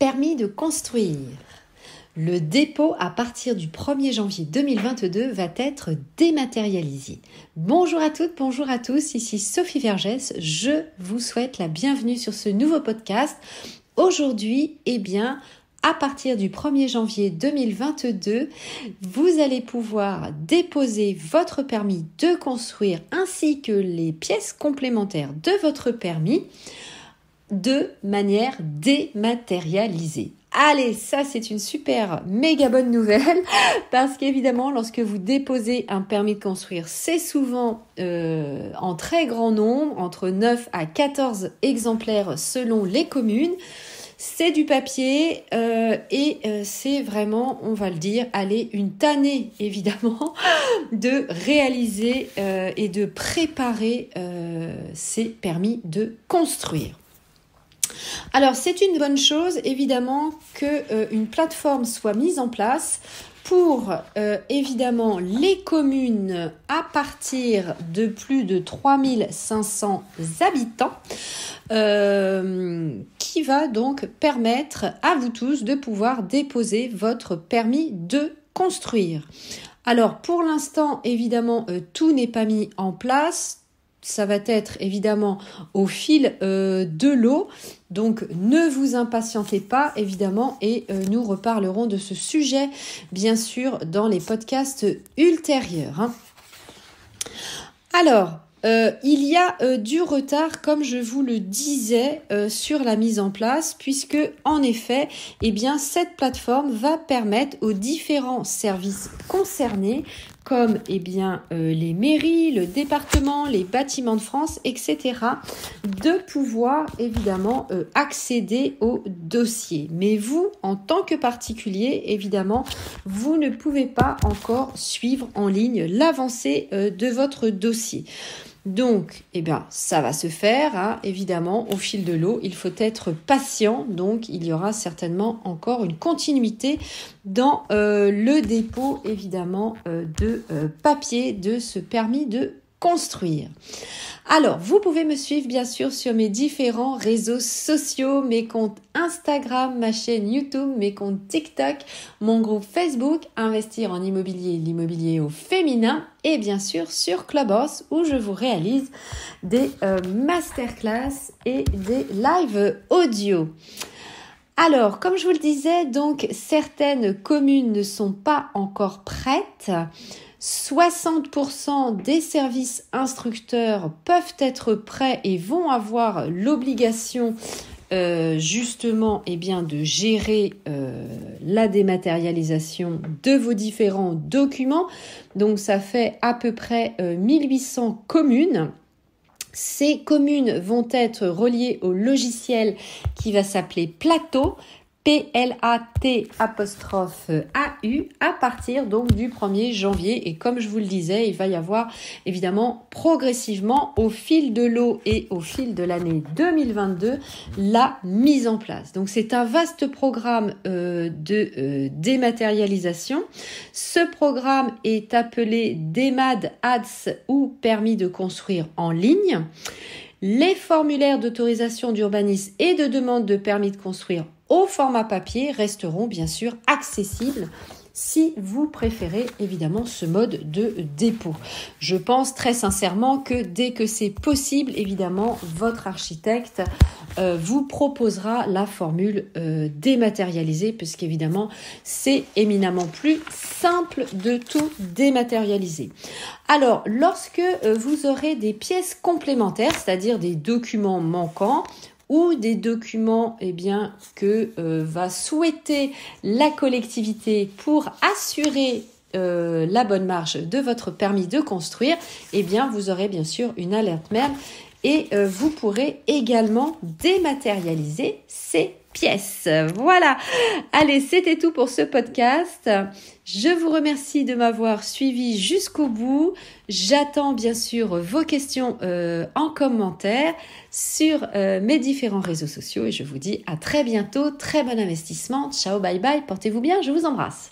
Permis de construire. Le dépôt à partir du 1er janvier 2022 va être dématérialisé. Bonjour à toutes, bonjour à tous, ici Sophie Vergès. Je vous souhaite la bienvenue sur ce nouveau podcast. Aujourd'hui, à partir du 1er janvier 2022, vous allez pouvoir déposer votre permis de construire ainsi que les pièces complémentaires de votre permis de manière dématérialisée. Allez, ça c'est une super méga bonne nouvelle parce qu'évidemment lorsque vous déposez un permis de construire, c'est souvent en très grand nombre, entre 9 à 14 exemplaires selon les communes. C'est du papier et c'est vraiment, on va le dire, une tannée évidemment de réaliser et de préparer ces permis de construire. Alors, c'est une bonne chose, évidemment, qu'une plateforme soit mise en place pour, évidemment, les communes à partir de plus de 3500 habitants, qui va donc permettre à vous tous de pouvoir déposer votre permis de construire. Alors, pour l'instant, évidemment, tout n'est pas mis en place. Ça va être évidemment au fil de l'eau, donc ne vous impatientez pas évidemment et nous reparlerons de ce sujet bien sûr dans les podcasts ultérieurs. Alors, il y a du retard, comme je vous le disais, sur la mise en place, puisque en effet, cette plateforme va permettre aux différents services concernés, comme les mairies, le département, les bâtiments de France, etc., de pouvoir évidemment accéder au dossier. Mais vous, en tant que particulier, évidemment, vous ne pouvez pas encore suivre en ligne l'avancée de votre dossier. Donc, ça va se faire, évidemment, au fil de l'eau. Il faut être patient, donc il y aura certainement encore une continuité dans le dépôt, évidemment, de papier de ce permis de construire. Alors, vous pouvez me suivre bien sûr sur mes différents réseaux sociaux, mes comptes Instagram, ma chaîne YouTube, mes comptes TikTok, mon groupe Facebook, Investir en immobilier, l'immobilier au féminin et bien sûr sur Clubhouse où je vous réalise des masterclass et des lives audio. Alors, comme je vous le disais, donc certaines communes ne sont pas encore prêtes. 60% des services instructeurs peuvent être prêts et vont avoir l'obligation justement de gérer la dématérialisation de vos différents documents. Donc ça fait à peu près 1800 communes. Ces communes vont être reliées au logiciel qui va s'appeler Plateau, PLAT'-AU à partir donc du 1er janvier. Et comme je vous le disais, il va y avoir évidemment progressivement au fil de l'eau et au fil de l'année 2022 la mise en place. Donc c'est un vaste programme de dématérialisation. Ce programme est appelé DEMAD ADS ou permis de construire en ligne. Les formulaires d'autorisation d'urbanisme et de demande de permis de construire au format papier resteront bien sûr accessibles si vous préférez évidemment ce mode de dépôt. Je pense très sincèrement que dès que c'est possible, évidemment, votre architecte vous proposera la formule dématérialisée puisqu'évidemment, c'est éminemment plus simple de tout dématérialiser. Alors, lorsque vous aurez des pièces complémentaires, c'est-à-dire des documents manquants, ou des documents que va souhaiter la collectivité pour assurer la bonne marche de votre permis de construire, vous aurez bien sûr une alerte mail et vous pourrez également dématérialiser ces pièces. Voilà. Allez, c'était tout pour ce podcast. Je vous remercie de m'avoir suivi jusqu'au bout. J'attends bien sûr vos questions en commentaire sur mes différents réseaux sociaux et je vous dis à très bientôt. Très bon investissement. Ciao, bye bye. Portez-vous bien. Je vous embrasse.